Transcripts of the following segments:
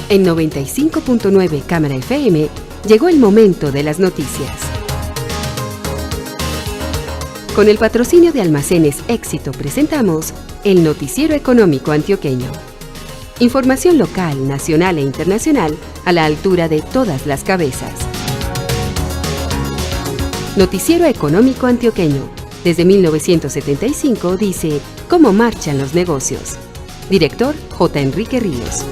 En 95.9 Cámara FM llegó el momento de las noticias. Con el patrocinio de Almacenes Éxito presentamos el Noticiero Económico Antioqueño. Información local, nacional e internacional a la altura de todas las cabezas. Noticiero Económico Antioqueño. Desde 1975 dice cómo marchan los negocios. Director J. Enrique Ríos.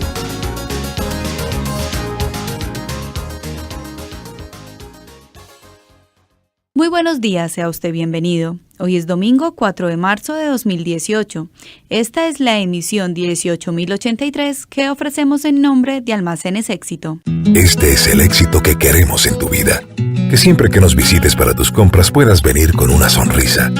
Muy buenos días, sea usted bienvenido. Hoy es domingo 4 de marzo de 2018. Esta es la emisión 18.083 que ofrecemos en nombre de Almacenes Éxito. Este es el éxito que queremos en tu vida. Que siempre que nos visites para tus compras puedas venir con una sonrisa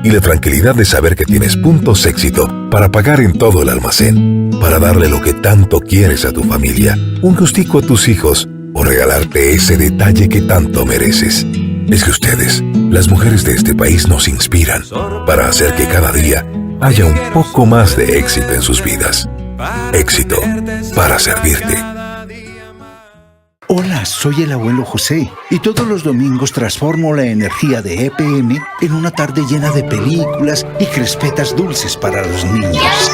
y la tranquilidad de saber que tienes puntos éxito para pagar en todo el almacén, para darle lo que tanto quieres a tu familia, un gustico a tus hijos o regalarte ese detalle que tanto mereces. Es que ustedes, las mujeres de este país, nos inspiran para hacer que cada día haya un poco más de éxito en sus vidas. Éxito para servirte. Hola, soy el abuelo José y todos los domingos transformo la energía de EPM en una tarde llena de películas y crispetas dulces para los niños.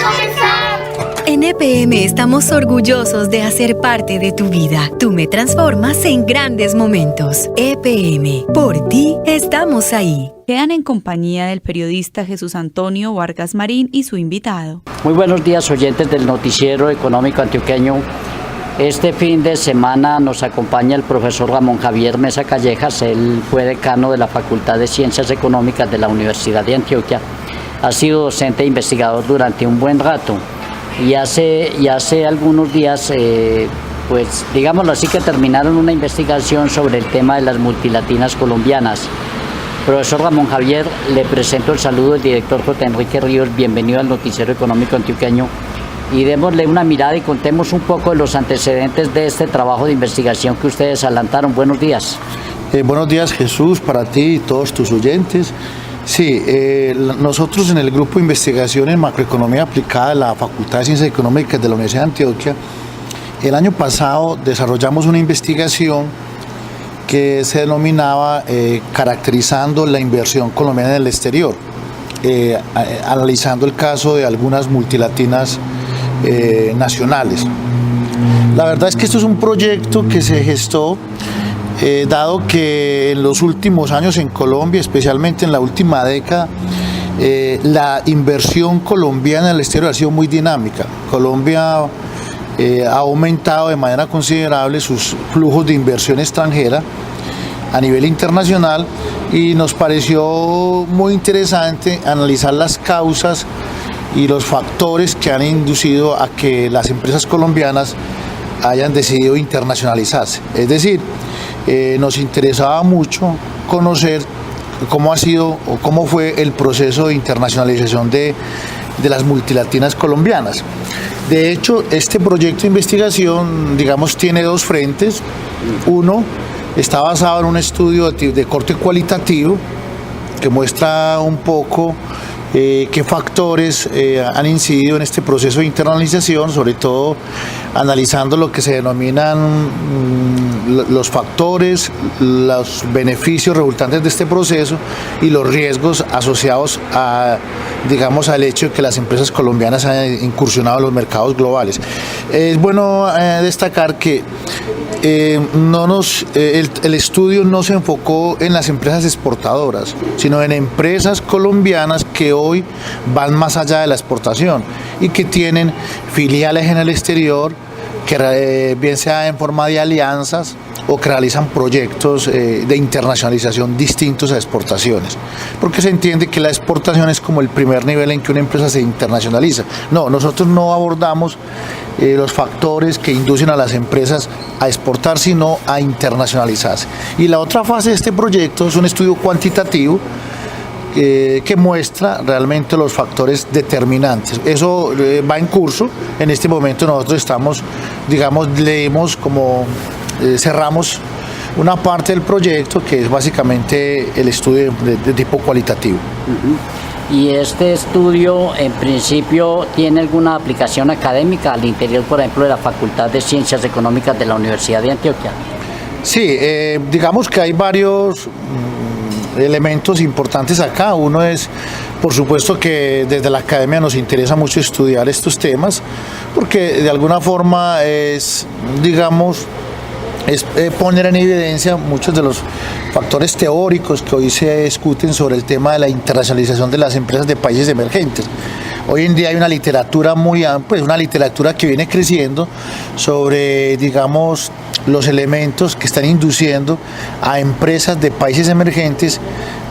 En EPM estamos orgullosos de hacer parte de tu vida. Tú me transformas en grandes momentos. EPM, por ti estamos ahí. Quedan en compañía del periodista Jesús Antonio Vargas Marín y su invitado. Muy buenos días, oyentes del Noticiero Económico Antioqueño. Este fin de semana nos acompaña el profesor Ramón Javier Mesa Callejas. Él fue decano de la Facultad de Ciencias Económicas de la Universidad de Antioquia. Ha sido docente e investigador durante un buen rato. Y hace algunos días, pues digámoslo así, que terminaron una investigación sobre el tema de las multilatinas colombianas. Profesor Ramón Javier, le presento el saludo del director J. Enrique Ríos. Bienvenido al Noticiero Económico Antioqueño. Y démosle una mirada y contemos un poco de los antecedentes de este trabajo de investigación que ustedes adelantaron. Buenos días. Buenos días, Jesús, para ti y todos tus oyentes. Sí, nosotros en el grupo de investigación en macroeconomía aplicada de la Facultad de Ciencias Económicas de la Universidad de Antioquia, el año pasado desarrollamos una investigación que se denominaba caracterizando la inversión colombiana en el exterior, analizando el caso de algunas multilatinas nacionales. La verdad es que esto es un proyecto que se gestó dado que en los últimos años en Colombia, especialmente en la última década, la inversión colombiana en el exterior ha sido muy dinámica. Colombia ha aumentado de manera considerable sus flujos de inversión extranjera a nivel internacional y nos pareció muy interesante analizar las causas y los factores que han inducido a que las empresas colombianas hayan decidido internacionalizarse. Es decir, nos interesaba mucho conocer cómo ha sido o cómo fue el proceso de internacionalización de las multilatinas colombianas. De hecho, este proyecto de investigación, digamos, tiene dos frentes. Uno está basado en un estudio de corte cualitativo que muestra un poco qué factores han incidido en este proceso de internalización, sobre todo analizando lo que se denominan los factores, los beneficios resultantes de este proceso y los riesgos asociados a, digamos, al hecho de que las empresas colombianas han incursionado en los mercados globales. Es bueno destacar que el estudio no se enfocó en las empresas exportadoras, sino en empresas colombianas que hoy van más allá de la exportación y que tienen filiales en el exterior, que bien sea en forma de alianzas o que realizan proyectos de internacionalización distintos a exportaciones, porque se entiende que la exportación es como el primer nivel en que una empresa se internacionaliza. No, nosotros no abordamos los factores que inducen a las empresas a exportar, sino a internacionalizarse. Y la otra fase de este proyecto es un estudio cuantitativo que muestra realmente los factores determinantes. Eso va en curso. En este momento nosotros estamos, digamos, cerramos una parte del proyecto que es básicamente el estudio de tipo cualitativo. Y este estudio, en principio, ¿tiene alguna aplicación académica al interior, por ejemplo, de la Facultad de Ciencias Económicas de la Universidad de Antioquia? Sí, digamos que hay varios elementos importantes acá. Uno es, por supuesto, que desde la academia nos interesa mucho estudiar estos temas, porque de alguna forma es, digamos, poner en evidencia muchos de los factores teóricos que hoy se discuten sobre el tema de la internacionalización de las empresas de países emergentes. Hoy en día hay una literatura muy amplia, una literatura que viene creciendo sobre, digamos, los elementos que están induciendo a empresas de países emergentes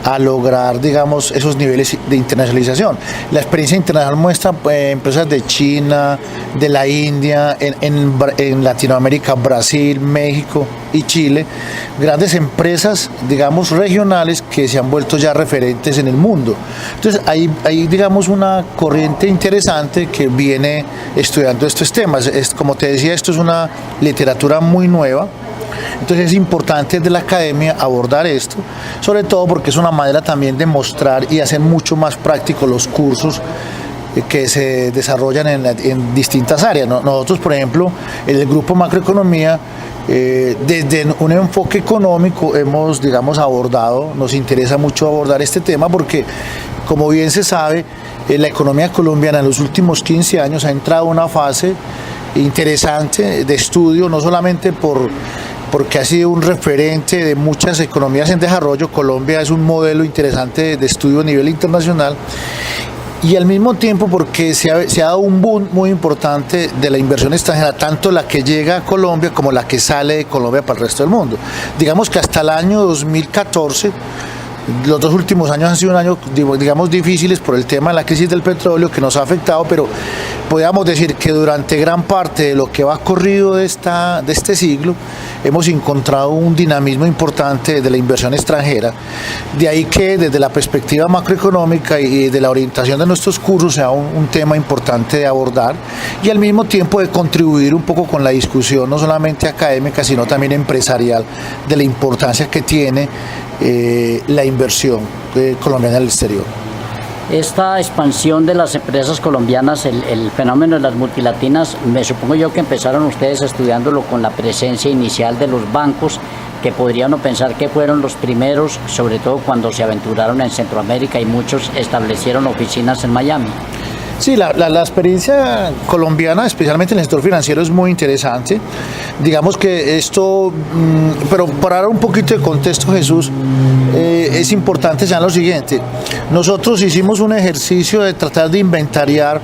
a lograr, digamos, esos niveles de internacionalización. La experiencia internacional muestra empresas de China, de la India, en Latinoamérica, Brasil, México y Chile, grandes empresas, digamos, regionales que se han vuelto ya referentes en el mundo. Entonces hay digamos, una corriente interesante que viene estudiando estos temas. Como te decía, esto es una literatura muy nueva. Entonces es importante desde la academia abordar esto, sobre todo porque es una manera también de mostrar y hacer mucho más prácticos los cursos que se desarrollan en distintas áreas. Nosotros, por ejemplo, en el grupo Macroeconomía, desde un enfoque económico hemos, digamos, nos interesa mucho abordar este tema porque, como bien se sabe, la economía colombiana en los últimos 15 años ha entrado a una fase interesante de estudio, no solamente porque ha sido un referente de muchas economías en desarrollo. Colombia es un modelo interesante de estudio a nivel internacional, y al mismo tiempo porque se ha dado un boom muy importante de la inversión extranjera, tanto la que llega a Colombia como la que sale de Colombia para el resto del mundo. Digamos que hasta el año 2014, los 2 últimos años han sido un año, digamos, difíciles por el tema de la crisis del petróleo que nos ha afectado, pero podríamos decir que durante gran parte de lo que va corrido de este siglo hemos encontrado un dinamismo importante de la inversión extranjera. De ahí que desde la perspectiva macroeconómica y de la orientación de nuestros cursos sea un tema importante de abordar, y al mismo tiempo de contribuir un poco con la discusión no solamente académica sino también empresarial de la importancia que tiene la inversión colombiana en el exterior. Esta expansión de las empresas colombianas, el fenómeno de las multilatinas, me supongo yo que empezaron ustedes estudiándolo con la presencia inicial de los bancos, que podría uno pensar que fueron los primeros, sobre todo cuando se aventuraron en Centroamérica y muchos establecieron oficinas en Miami. Sí, la experiencia colombiana, especialmente en el sector financiero, es muy interesante. Digamos que esto, pero para dar un poquito de contexto, Jesús, es importante saber lo siguiente. Nosotros hicimos un ejercicio de tratar de inventariar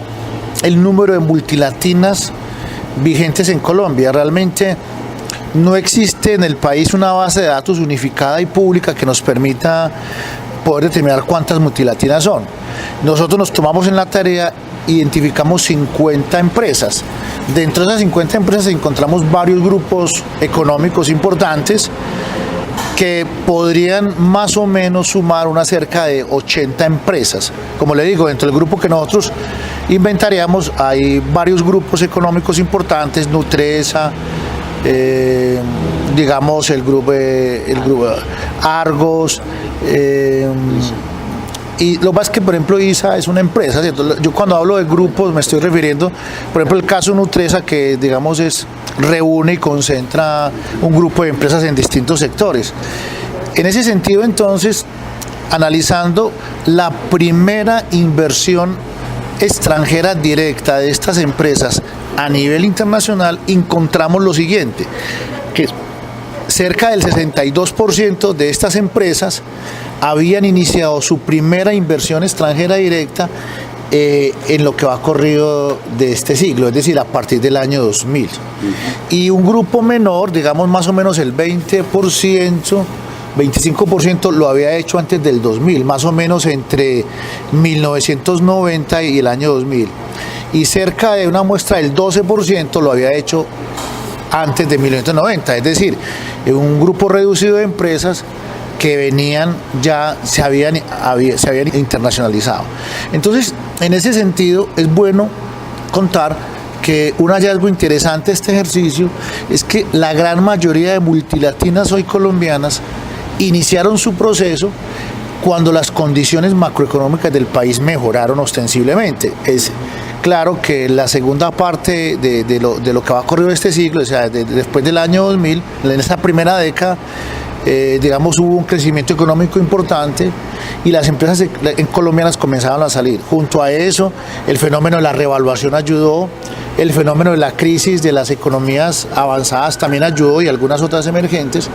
el número de multilatinas vigentes en Colombia. Realmente no existe en el país una base de datos unificada y pública que nos permita poder determinar cuántas multilatinas son. Nosotros nos tomamos en la tarea, identificamos 50 empresas. Dentro de esas 50 empresas encontramos varios grupos económicos importantes que podrían más o menos sumar una cerca de 80 empresas. Como le digo, dentro del grupo que nosotros inventariamos hay varios grupos económicos importantes: Nutresa, digamos el grupo Argos, y lo más que, por ejemplo, ISA es una empresa, ¿cierto? Yo cuando hablo de grupos me estoy refiriendo, por ejemplo, el caso Nutresa, que digamos reúne y concentra un grupo de empresas en distintos sectores. En ese sentido, entonces, analizando la primera inversión extranjera directa de estas empresas a nivel internacional, encontramos lo siguiente, que cerca del 62% de estas empresas habían iniciado su primera inversión extranjera directa en lo que va corrido de este siglo, es decir, a partir del año 2000. Y un grupo menor, digamos más o menos el 20%, 25% lo había hecho antes del 2000, más o menos entre 1990 y el año 2000. Y cerca de una muestra del 12% lo había hecho antes de 1990, es decir, un grupo reducido de empresas que venían ya se habían internacionalizado. Entonces, en ese sentido, es bueno contar que un hallazgo interesante de este ejercicio es que la gran mayoría de multilatinas hoy colombianas iniciaron su proceso cuando las condiciones macroeconómicas del país mejoraron ostensiblemente. Es claro que la segunda parte de lo que va a ocurrir este siglo, o sea, después del año 2000, en esa primera década, digamos, hubo un crecimiento económico importante y las empresas colombianas comenzaron a salir. Junto a eso, el fenómeno de la revaluación ayudó, el fenómeno de la crisis de las economías avanzadas también ayudó y algunas otras emergentes,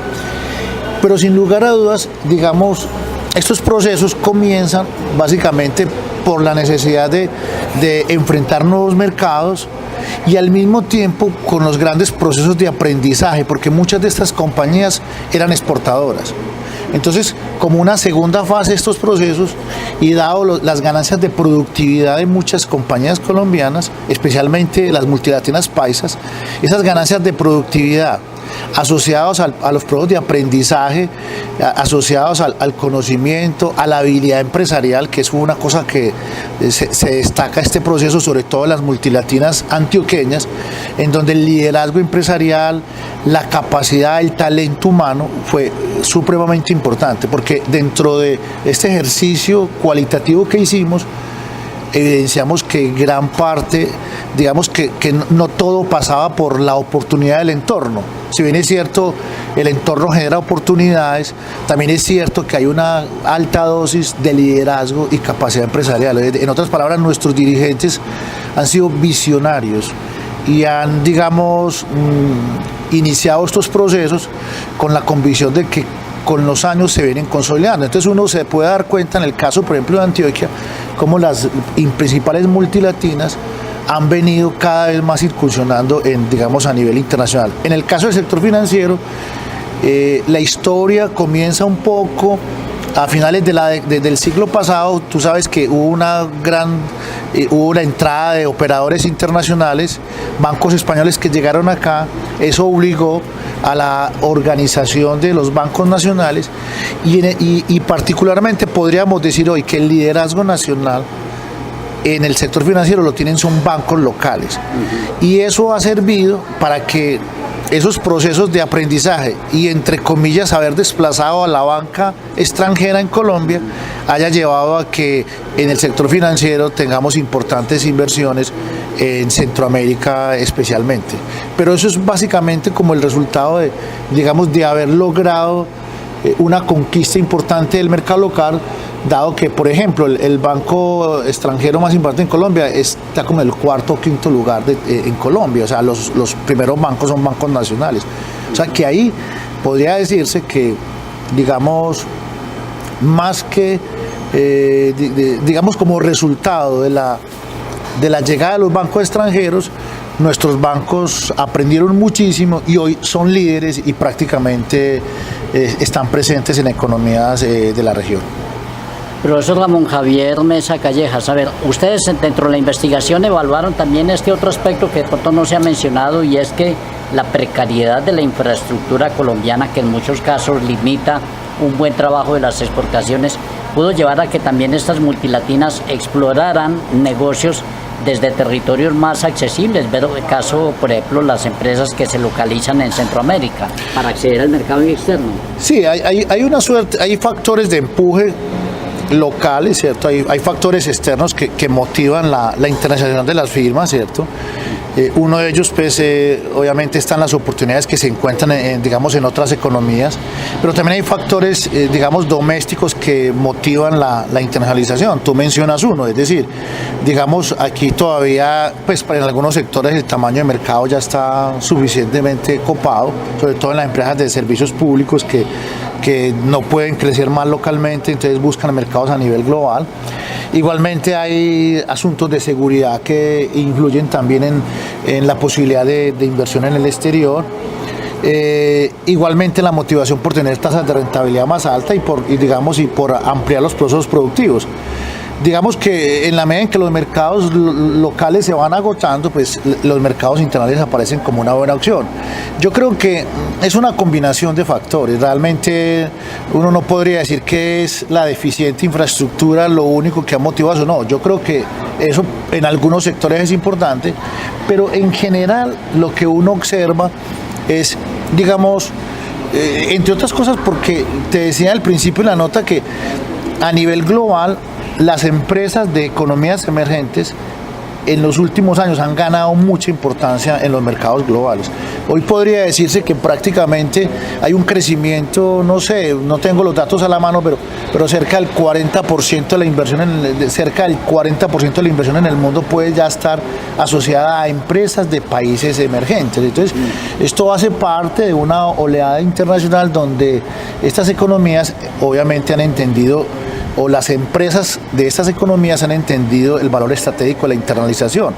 pero sin lugar a dudas, digamos, estos procesos comienzan básicamente por la necesidad de enfrentar nuevos mercados y al mismo tiempo con los grandes procesos de aprendizaje, porque muchas de estas compañías eran exportadoras. Entonces, como una segunda fase de estos procesos y dado las ganancias de productividad de muchas compañías colombianas, especialmente las multilatinas paisas, esas ganancias de productividad asociados a los procesos de aprendizaje, asociados al conocimiento, a la habilidad empresarial, que es una cosa que se destaca este proceso, sobre todo en las multilatinas antioqueñas, en donde el liderazgo empresarial, la capacidad, el talento humano fue supremamente importante, porque dentro de este ejercicio cualitativo que hicimos, evidenciamos que gran parte, digamos que no todo pasaba por la oportunidad del entorno. Si bien es cierto, el entorno genera oportunidades, también es cierto que hay una alta dosis de liderazgo y capacidad empresarial. En otras palabras, nuestros dirigentes han sido visionarios y han, digamos, iniciado estos procesos con la convicción de que con los años se vienen consolidando. Entonces uno se puede dar cuenta en el caso, por ejemplo, de Antioquia, cómo las principales multilatinas han venido cada vez más incursionando digamos, a nivel internacional. En el caso del sector financiero, la historia comienza un poco a finales del siglo pasado. Tú sabes que hubo una entrada de operadores internacionales, bancos españoles que llegaron acá. Eso obligó a la organización de los bancos nacionales y particularmente podríamos decir hoy que el liderazgo nacional en el sector financiero lo tienen son bancos locales. Y eso ha servido para que esos procesos de aprendizaje y, entre comillas, haber desplazado a la banca extranjera en Colombia haya llevado a que en el sector financiero tengamos importantes inversiones en Centroamérica especialmente. Pero eso es básicamente como el resultado de haber logrado una conquista importante del mercado local, dado que, por ejemplo, el banco extranjero más importante en Colombia está como en el cuarto o quinto lugar en Colombia. O sea, los primeros bancos son bancos nacionales. O sea, que ahí podría decirse que, digamos, más que, digamos, como resultado de la llegada de los bancos extranjeros, nuestros bancos aprendieron muchísimo y hoy son líderes y prácticamente están presentes en economías de la región. Profesor Ramón Javier Mesa Callejas, a ver, ustedes dentro de la investigación evaluaron también este otro aspecto que de pronto no se ha mencionado, y es que la precariedad de la infraestructura colombiana, que en muchos casos limita un buen trabajo de las exportaciones, pudo llevar a que también estas multilatinas exploraran negocios desde territorios más accesibles. Ver el caso, por ejemplo, las empresas que se localizan en Centroamérica para acceder al mercado externo. Sí, hay una suerte, hay factores de empuje locales, ¿cierto? Hay factores externos que motivan la internacionalización de las firmas, ¿cierto? Uno de ellos, pues, obviamente están las oportunidades que se encuentran, digamos, en otras economías, pero también hay factores, digamos, domésticos que motivan la internacionalización. Tú mencionas uno, es decir, digamos, aquí todavía, pues, en algunos sectores el tamaño de mercado ya está suficientemente copado, sobre todo en las empresas de servicios públicos que no pueden crecer más localmente, entonces buscan mercados a nivel global. Igualmente hay asuntos de seguridad que influyen también en la posibilidad de inversión en el exterior. Igualmente la motivación por tener tasas de rentabilidad más altas y por ampliar los procesos productivos. Digamos que en la medida en que los mercados locales se van agotando, pues los mercados internacionales aparecen como una buena opción. Yo creo que es una combinación de factores. Realmente uno no podría decir que es la deficiente infraestructura lo único que ha motivado eso. No, yo creo que eso en algunos sectores es importante, pero en general lo que uno observa es, digamos, entre otras cosas, porque te decía al principio en la nota que a nivel global, las empresas de economías emergentes en los últimos años han ganado mucha importancia en los mercados globales. Hoy podría decirse que prácticamente hay un crecimiento, no sé, no tengo los datos a la mano, pero cerca del 40% de la inversión en el mundo puede ya estar asociada a empresas de países emergentes. Entonces, esto hace parte de una oleada internacional donde estas economías obviamente han entendido, o las empresas de estas economías han entendido el valor estratégico de la internalización,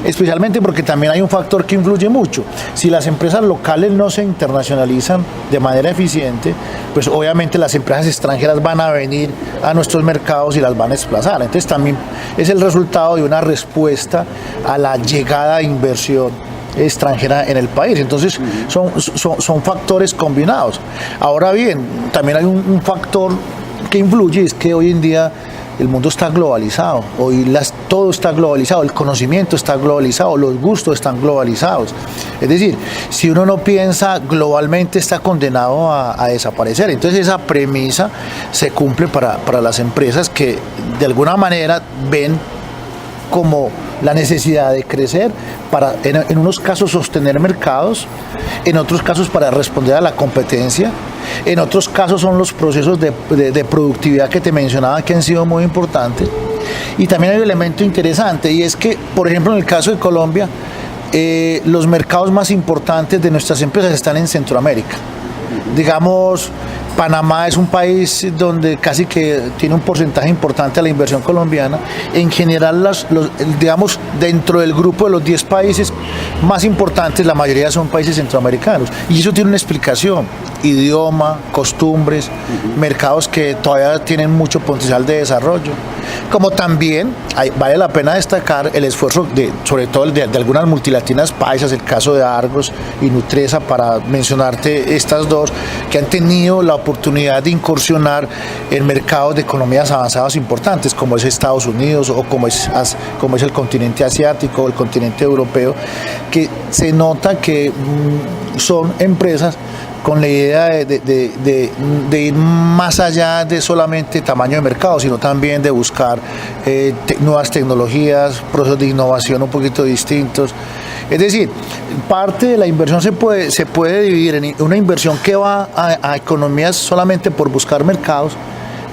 especialmente porque también hay un factor que influye mucho. Si las empresas locales no se internacionalizan de manera eficiente, pues obviamente las empresas extranjeras van a venir a nuestros mercados y las van a desplazar. Entonces también es el resultado de una respuesta a la llegada de inversión extranjera en el país. Entonces son factores combinados. Ahora bien, también hay un factor que influye, es que hoy en día el mundo está globalizado, todo está globalizado, el conocimiento está globalizado, los gustos están globalizados. Es decir, si uno no piensa globalmente, está condenado a desaparecer. Entonces esa premisa se cumple para las empresas que de alguna manera ven como la necesidad de crecer para, en unos casos, sostener mercados, en otros casos para responder a la competencia, en otros casos son los procesos de productividad que te mencionaba que han sido muy importantes. Y también hay un elemento interesante, y es que, por ejemplo, en el caso de Colombia, los mercados más importantes de nuestras empresas están en Centroamérica. Digamos, Panamá es un país donde casi que tiene un porcentaje importante de la inversión colombiana. En general, digamos, dentro del grupo de los 10 países más importantes, la mayoría son países centroamericanos. Y eso tiene una explicación: idioma, costumbres, mercados que todavía tienen mucho potencial de desarrollo. Como también vale la pena destacar el esfuerzo sobre todo de algunas multilatinas paisas, el caso de Argos y Nutresa, para mencionarte estas dos, que han tenido la oportunidad de incursionar en mercados de economías avanzadas importantes, como es Estados Unidos o como es el continente asiático o el continente europeo, que se nota que son empresas con la idea de ir más allá de solamente tamaño de mercado, sino también de buscar nuevas tecnologías, procesos de innovación un poquito distintos. Es decir, parte de la inversión se puede dividir en una inversión que va a economías solamente por buscar mercados,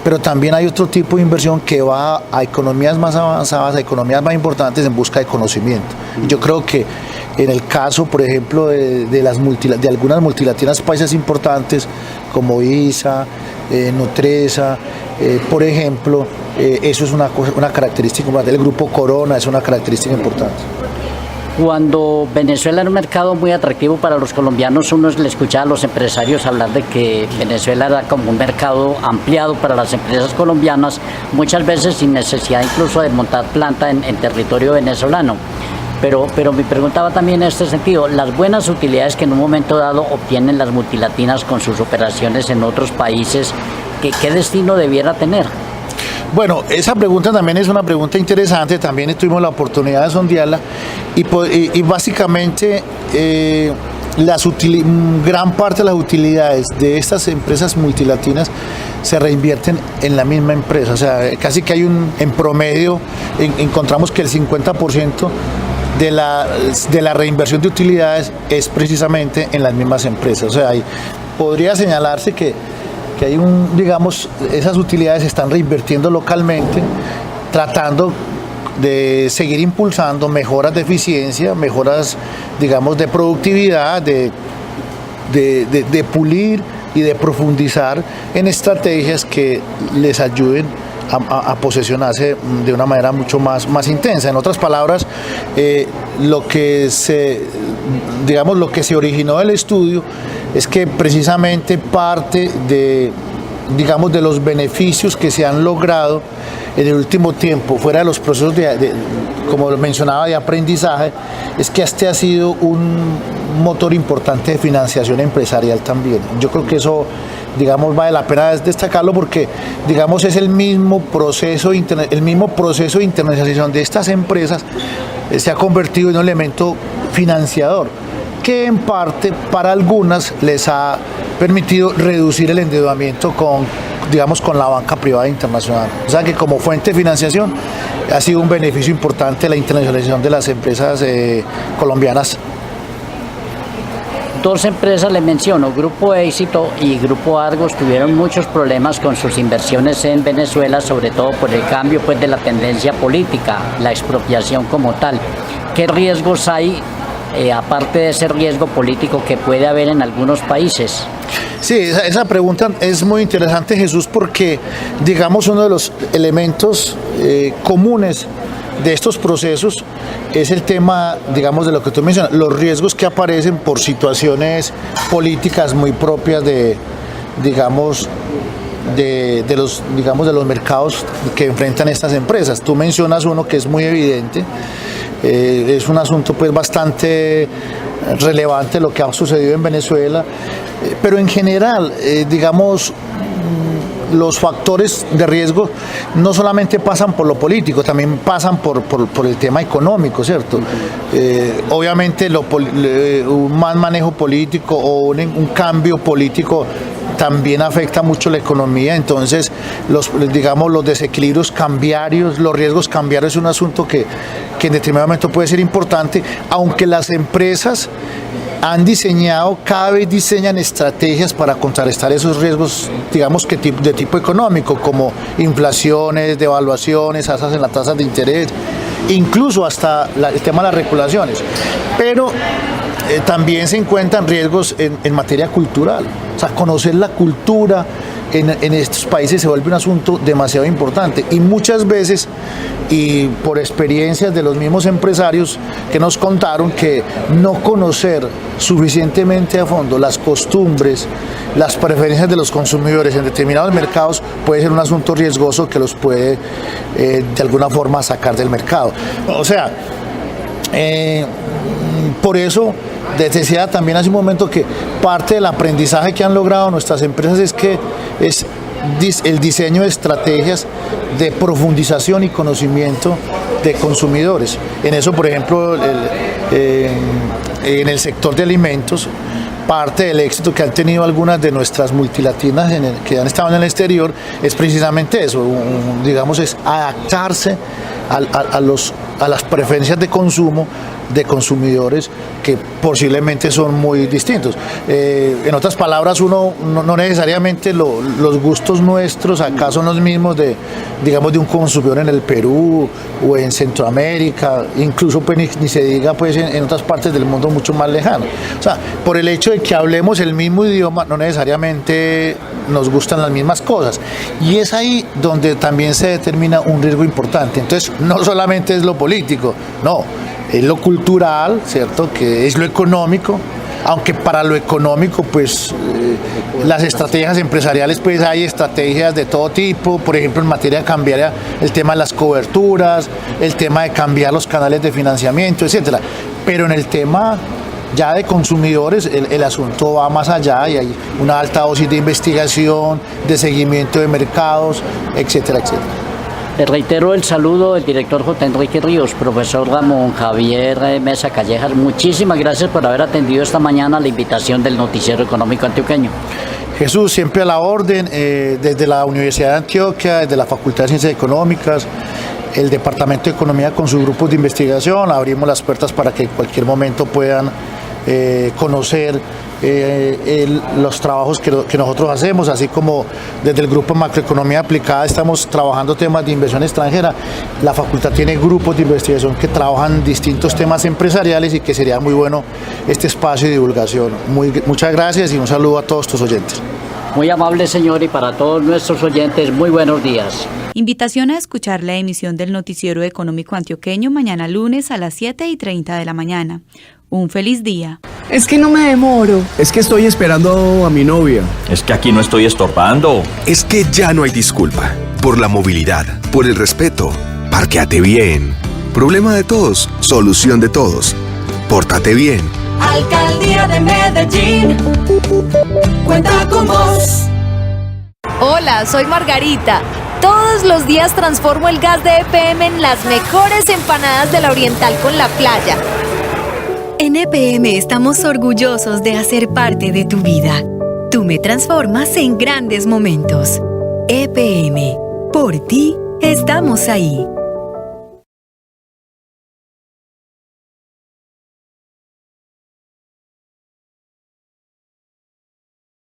pero también hay otro tipo de inversión que va a economías más avanzadas, a economías más importantes en busca de conocimiento. Yo creo que en el caso, por ejemplo, de algunas multilatinas países importantes como ISA, Nutresa, por ejemplo, eso es una característica importante. El grupo Corona es una característica importante. Cuando Venezuela era un mercado muy atractivo para los colombianos, uno le escuchaba a los empresarios hablar de que Venezuela era como un mercado ampliado para las empresas colombianas, muchas veces sin necesidad incluso de montar planta en territorio venezolano. Pero me preguntaba también en este sentido, las buenas utilidades que en un momento dado obtienen las multilatinas con sus operaciones en otros países, ¿qué destino debiera tener? Bueno, esa pregunta también es una pregunta interesante, también tuvimos la oportunidad de sondearla y básicamente gran parte de las utilidades de estas empresas multilatinas se reinvierten en la misma empresa. O sea, casi que en promedio encontramos que el 50% de la reinversión de utilidades es precisamente en las mismas empresas. O sea, podría señalarse que hay digamos, esas utilidades se están reinvirtiendo localmente, tratando de seguir impulsando mejoras de eficiencia, mejoras, digamos, de productividad, de pulir y de profundizar en estrategias que les ayuden a posesionarse de una manera mucho más intensa. En otras palabras, lo que se originó del estudio es que precisamente parte de los beneficios que se han logrado en el último tiempo, fuera de los procesos como lo mencionaba, de aprendizaje, es que este ha sido un motor importante de financiación empresarial también. Yo creo que eso, vale la pena destacarlo porque, es el mismo proceso de internacionalización de estas empresas se ha convertido en un elemento financiador que en parte para algunas les ha permitido reducir el endeudamiento con la banca privada internacional. O sea que como fuente de financiación ha sido un beneficio importante la internacionalización de las empresas colombianas. Dos empresas le menciono, Grupo Éxito y Grupo Argos, tuvieron muchos problemas con sus inversiones en Venezuela, sobre todo por el cambio de la tendencia política, la expropiación como tal. ¿Qué riesgos hay, aparte de ese riesgo político que puede haber en algunos países? Sí, esa pregunta es muy interesante, Jesús, porque digamos uno de los elementos comunes de estos procesos es el tema, digamos, de lo que tú mencionas, los riesgos que aparecen por situaciones políticas muy propias de los mercados que enfrentan estas empresas. Tú mencionas uno que es muy evidente, es un asunto pues bastante relevante lo que ha sucedido en Venezuela, pero en general, los factores de riesgo no solamente pasan por lo político, también pasan por el tema económico, ¿cierto? Obviamente un mal manejo político o un cambio político también afecta mucho la economía, entonces los desequilibrios cambiarios, los riesgos cambiarios es un asunto que en determinado momento puede ser importante, aunque las empresas cada vez diseñan estrategias para contrarrestar esos riesgos, de tipo económico, como inflaciones, devaluaciones, alzas en las tasas de interés, incluso hasta el tema de las regulaciones. Pero también se encuentran riesgos en materia cultural. O sea, conocer la cultura en estos países se vuelve un asunto demasiado importante y muchas veces, y por experiencias de los mismos empresarios que nos contaron, que no conocer suficientemente a fondo las costumbres, las preferencias de los consumidores en determinados mercados puede ser un asunto riesgoso que los puede de alguna forma sacar del mercado. O sea, por eso decía también hace un momento que parte del aprendizaje que han logrado nuestras empresas es el diseño de estrategias de profundización y conocimiento de consumidores. En eso, por ejemplo, en el sector de alimentos, parte del éxito que han tenido algunas de nuestras multilatinas que han estado en el exterior es precisamente eso, es adaptarse a las preferencias de consumo de consumidores que posiblemente son muy distintos. En otras palabras, no necesariamente los gustos nuestros acá son los mismos de un consumidor en el Perú o en Centroamérica, incluso pues, ni se diga pues en otras partes del mundo mucho más lejano. O sea, por el hecho de que hablemos el mismo idioma, no necesariamente nos gustan las mismas cosas. Y es ahí donde también se determina un riesgo importante. Entonces, no solamente es lo político, no, es lo cultural, ¿cierto? Que es lo económico, aunque para lo económico, pues, las estrategias empresariales, pues hay estrategias de todo tipo, por ejemplo, en materia cambiaria, el tema de las coberturas, el tema de cambiar los canales de financiamiento, etcétera. Pero en el tema ya de consumidores, el asunto va más allá y hay una alta dosis de investigación, de seguimiento de mercados, etcétera, etcétera. Le reitero el saludo del director J. Enrique Ríos, profesor Ramón Javier Mesa Callejas. Muchísimas gracias por haber atendido esta mañana la invitación del Noticiero Económico Antioqueño. Jesús, siempre a la orden, desde la Universidad de Antioquia, desde la Facultad de Ciencias Económicas, el Departamento de Economía con sus grupos de investigación, abrimos las puertas para que en cualquier momento puedan conocer los trabajos que nosotros hacemos, así como desde el Grupo Macroeconomía Aplicada estamos trabajando temas de inversión extranjera. La facultad tiene grupos de investigación que trabajan distintos temas empresariales y que sería muy bueno este espacio de divulgación. Muchas gracias y un saludo a todos tus oyentes. Muy amable, señor, y para todos nuestros oyentes, muy buenos días. Invitación a escuchar la emisión del Noticiero Económico Antioqueño mañana lunes a las 7:30 de la mañana. Un feliz día. Es que no me demoro. Es que estoy esperando a mi novia. Es que aquí no estoy estorbando. Es que ya no hay disculpa. Por la movilidad, por el respeto, parquéate bien. Problema de todos, solución de todos. Pórtate bien. Alcaldía de Medellín, cuenta con vos. Hola, soy Margarita. Todos los días transformo el gas de EPM en las mejores empanadas de la Oriental con la playa. En EPM estamos orgullosos de hacer parte de tu vida. Tú me transformas en grandes momentos. EPM, por ti estamos ahí.